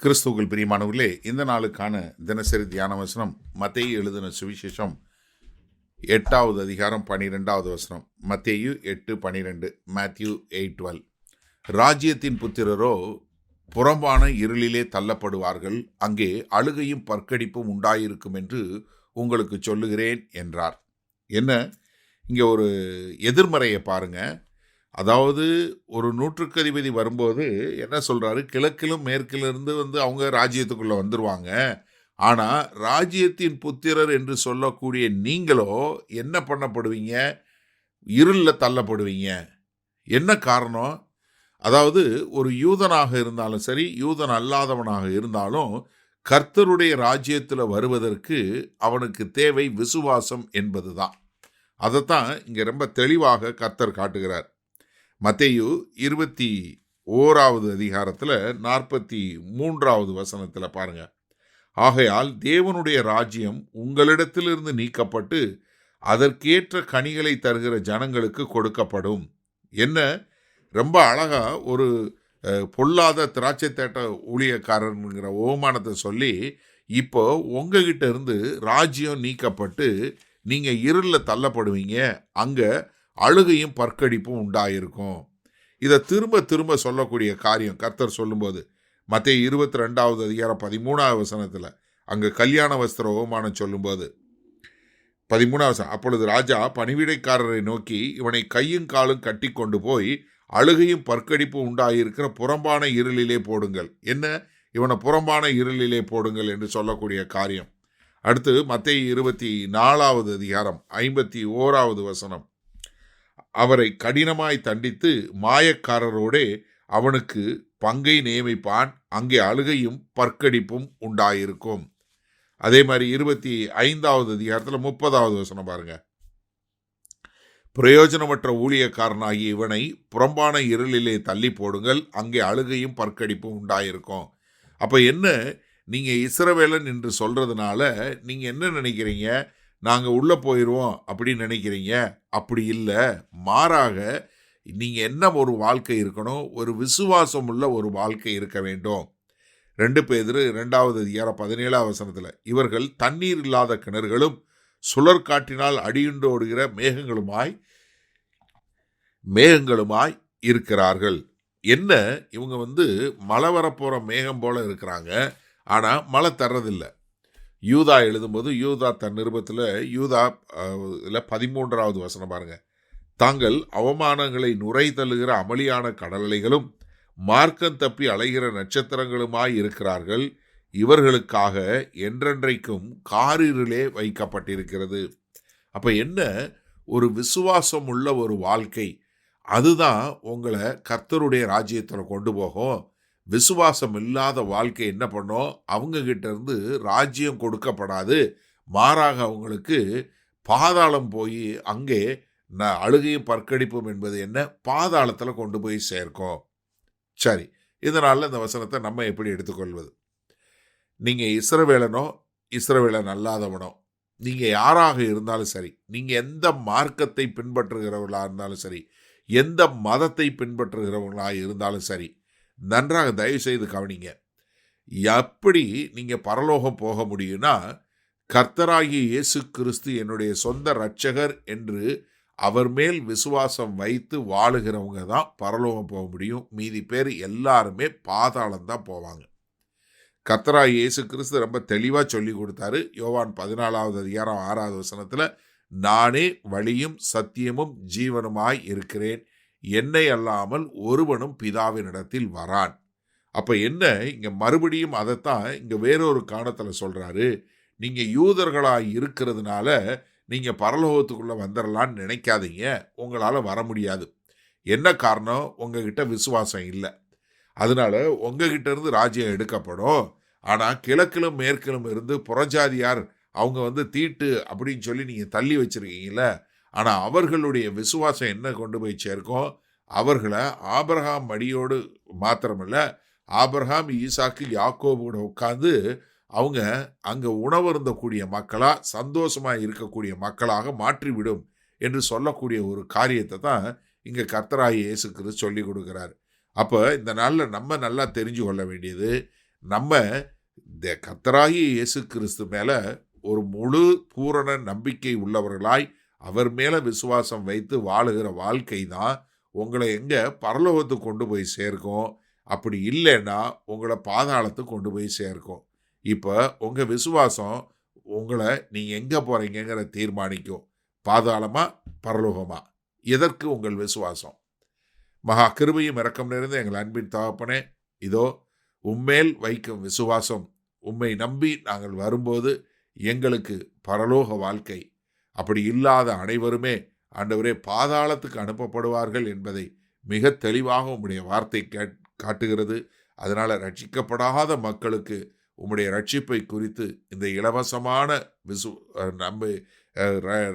கிறிஸ்துவுக்குள் பிரியமானவர்களே, இந்த நாளுக்கான தினசரி தியான வசனம் மத்தேயு எழுதின சுவிசேஷம் 8வது அதிகாரம் 12வது வசனம். மத்தேயு 8:12. மேத்யூ 8:12. ராஜ்யத்தின் புத்திரரோ புறம்பான இருளிலே தள்ளப்படுவார்கள், அங்கே அழுகையும் பற்கடிப்பும் உண்டாயிருக்கும் என்று உங்களுக்கு சொல்லுகிறேன் என்றார். என்ன, இங்கே ஒரு எதிர்மறையை பாருங்க. அதாவது ஒரு நூற்றுக்கு அதிபதி வரும்போது என்ன சொல்றாரு, கிழக்கிலும் மேற்கிலிருந்து அவங்க ராஜ்யத்துக்குள்ள வந்துருவாங்க. ஆனா ராஜ்யத்தின் புத்திரர் என்று சொல்லக்கூடிய நீங்களோ என்ன பண்ணப்படுவீங்க? இருளில் தள்ளப்படுவீங்க. என்ன காரணம்? அதாவது ஒரு யூதனாக இருந்தாலும் சரி, யூதன் அல்லாதவனாக இருந்தாலும் கர்த்தருடைய ராஜ்யத்தில் வருவதற்கு அவனுக்கு தேவை விசுவாசம் என்பதுதான். அதைத்தான் இங்கே ரொம்ப தெளிவாக கர்த்தர் காட்டுகிறார். மத்தேயு 21வது அதிகாரத்தில் 43வது வசனத்தில் பாருங்க. ஆகையால் தேவனுடைய ராஜ்யம் உங்களிடத்திலிருந்து நீக்கப்பட்டு அதற்கேற்ற கனிகளை தருகிற ஜனங்களுக்கு கொடுக்கப்படும். என்ன ரொம்ப அழகா ஒரு பொல்லாத திராட்சை தேட்ட ஊழியக்காரனுங்கிற ஓமானத்தை சொல்லி, இப்போ உங்ககிட்ட இருந்து ராஜ்யம் நீக்கப்பட்டு நீங்க இருளில் தள்ளப்படுவீங்க, அங்க அழுகையும் பற்கடிப்பும் உண்டாயிருக்கும். இதை திரும்ப திரும்ப சொல்லக்கூடிய காரியம் கர்த்தர் சொல்லும்போது மத்தேயு 22வது அதிகாரம் 13வது வசனத்தில் அங்கே கல்யாண வஸ்திர ஓமானம் சொல்லும்போது 13வது வசனம், அப்பொழுது ராஜா பணிவிடைக்காரரை நோக்கி, இவனை கையும் காலும் கட்டி கொண்டு போய் அழுகையும் பற்கடிப்பும் உண்டாயிருக்கிற புறம்பான இருளிலே போடுங்கள். என்ன, இவனை புறம்பான இருளிலே போடுங்கள் என்று சொல்லக்கூடிய காரியம். அடுத்து மத்தேயு 24வது அதிகாரம் 51வது வசனம், அவரை கடினமாய் தண்டித்து மாயக்காரரோடே அவனுக்கு பங்கை நியமிப்பான், அங்கே அழுகையும் பற்கடிப்பும் உண்டாயிருக்கும். அதே மாதிரி 25வது அதிகாரத்தில் 30வது வசனம் பாருங்க. பிரயோஜனமற்ற ஊழியக்காரனாகிய இவனை புறம்பான இருளிலே தள்ளி போடுங்கள், அங்கே அழுகையும் பற்கடிப்பும் உண்டாயிருக்கும். அப்போ என்ன, நீங்கள் இஸ்ரவேலன் என்று சொல்றதுனால நீங்கள் என்ன நினைக்கிறீங்க? நாங்கள் உள்ளே போயிடுவோம் அப்படின்னு நினைக்கிறீங்க. அப்படி இல்லை. மாறாக நீங்கள் என்ன ஒரு வாழ்க்கை இருக்கணும்? ஒரு விசுவாசம் உள்ள ஒரு வாழ்க்கை இருக்க வேண்டும். 2 பேதுரு 2வது அதிகாரம் 17வது வசனத்தில், இவர்கள் தண்ணீர் இல்லாத கிணறுகளும் சுழற்காற்றினால் அடியுண்டு ஓடுகிற மேகங்களுமாய் இருக்கிறார்கள். என்ன, இவங்க மழை வரப்போகிற மேகம் போல இருக்கிறாங்க, ஆனால் மழை தர்றதில்லை. யூதா எழுதும்போது யூதா தன் நிருபத்தில் யூதா 13வது வசனம் பாருங்க. தாங்கள் அவமானங்களை நுரை தள்ளுகிற அமளியான கடலைகளும் மார்க்கம் தப்பி அலைகிற நட்சத்திரங்களுமாய் இருக்கிறார்கள், இவர்களுக்காக என்றென்றைக்கும் காரிருளே வைக்கப்பட்டிருக்கிறது. அப்போ என்ன, ஒரு விசுவாசம் உள்ள ஒரு வாழ்க்கை, அதுதான் உங்களை கர்த்தருடைய ராஜ்யத்தில் கொண்டு போகும். விசுவாசம் இல்லாத வாழ்க்கை என்ன பண்ணோம்? அவங்க கிட்ட இருந்து ராஜ்யம் கொடுக்கப்படாது, மாறாக அவங்களுக்கு பாதாளம் போய் அங்கே அழுகையும் பற்கடிப்பும் என்பது என்ன, பாதாளத்தில் கொண்டு போய் சேர்க்கும். சரி, இதனால இந்த வசனத்தை நம்ம எப்படி எடுத்துக்கொள்வது? நீங்கள் இஸ்ரவேலனோ இஸ்ரவேலன் அல்லாதவனோ, நீங்கள் யாராக இருந்தாலும் சரி, நீங்கள் எந்த மார்க்கத்தை பின்பற்றுகிறவர்களாக இருந்தாலும் சரி, எந்த மதத்தை பின்பற்றுகிறவர்களாக இருந்தாலும் சரி, நன்றாக தயவு செய்து கவனிங்க. எப்படி நீங்கள் பரலோகம் போக முடியும்னா, கர்த்தராகிய இயேசு கிறிஸ்து என்னுடைய சொந்த இரட்சகர் என்று அவர் மேல் விசுவாசம் வைத்து வாழுகிறவங்க தான் பரலோகம் போக முடியும். மீதி பேர் எல்லாருமே பாதாளம் தான் போவாங்க. கர்த்தராகிய இயேசு கிறிஸ்து ரொம்ப தெளிவாக சொல்லி கொடுத்தாரு. யோவான் 14வது அதிகாரம் 6வது வசனத்தில், நானே வழியும் சத்தியமும் ஜீவனுமாய் இருக்கிறேன், என்னை அல்லாமல் ஒருவனும் பிதாவினிடத்தில் வரான். அப்போ என்ன, இங்கே மறுபடியும் அதைத்தான் இங்கே வேறொரு காரணத்தில் சொல்கிறாரு. நீங்கள் யூதர்களாக இருக்கிறதுனால நீங்கள் பரலோகத்துக்குள்ளே வந்துடலான்னு நினைக்காதீங்க. உங்களால் வர முடியாது. என்ன காரணம்? உங்ககிட்ட விசுவாசம் இல்லை. அதனால உங்ககிட்ட இருந்து ராஜ்யம் எடுக்கப்படும். ஆனால் கிழக்கிலும் மேற்கிலும் இருந்து புறஜாதியார் அவங்க தீட்டு அப்படின்னு சொல்லி நீங்கள் தள்ளி வச்சுருக்கீங்கள, ஆனால் அவர்களுடைய விசுவாசம் என்ன கொண்டு போய் சேர்க்கும்? அவர்களை ஆபிரகாம் மடியோடு மாத்திரமில்ல, ஆபிரகாம் ஈசாக்கு யாக்கோபோடு உட்கார்ந்து அவங்க அங்கே உணவருந்தக்கூடிய மக்களாக, சந்தோஷமாக இருக்கக்கூடிய மக்களாக மாற்றிவிடும் என்று சொல்லக்கூடிய ஒரு காரியத்தை தான் இங்கே கர்த்தராகிய இயேசு கிறிஸ்து சொல்லி கொடுக்குறார். அப்போ இந்த நாளில் நம்ம நல்லா தெரிஞ்சு கொள்ள வேண்டியது, நம்ம இந்த கர்த்தராகிய இயேசு கிறிஸ்து மேலே ஒரு முழு பூரண நம்பிக்கை உள்ளவர்களாய் அவர் மேலே விசுவாசம் வைத்து வாழுகிற வாழ்க்கை தான் உங்களை எங்கே பரலோகத்துக்கு கொண்டு போய் சேர்க்கும். அப்படி இல்லைன்னா உங்களை பாதாளத்துக்கு கொண்டு போய் சேர்க்கும். இப்போ உங்கள் விசுவாசம் உங்களை நீங்கள் எங்கே போகிறீங்கிற தீர்மானிக்கும். பாதாளமா பரலோகமா? எதற்கு உங்கள் விசுவாசம்? மகா கிருபையும் இரக்கம் நிறைந்த எங்கள் அன்பின் தகப்பனே, இதோ உம்மேல் வைக்கும் விசுவாசம், உம்மை நம்பி நாங்கள் வரும்போது எங்களுக்கு பரலோக வாழ்க்கை. அப்படி இல்லாத அனைவருமே ஆண்டவரே பாதாளத்துக்கு அனுப்பப்படுவார்கள் என்பதை மிக தெளிவாக உம்முடைய வார்த்தை காட்டுகிறது. அதனால் ரட்சிக்கப்படாத மக்களுக்கு உம்முடைய ரட்சிப்பை குறித்து, இந்த இலவசமான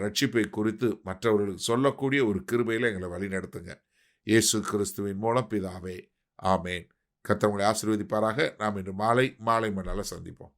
ரட்சிப்பை குறித்து மற்றவர்களுக்கு சொல்லக்கூடிய ஒரு கிருபையில் எங்களை வழிநடத்துங்க. இயேசு கிறிஸ்துவின் மூலம் பிதாவே, ஆமேன். கர்த்தர் உங்களை ஆசீர்வதிப்பாராக. நாம் இன்று மாலை மணால சந்திப்போம்.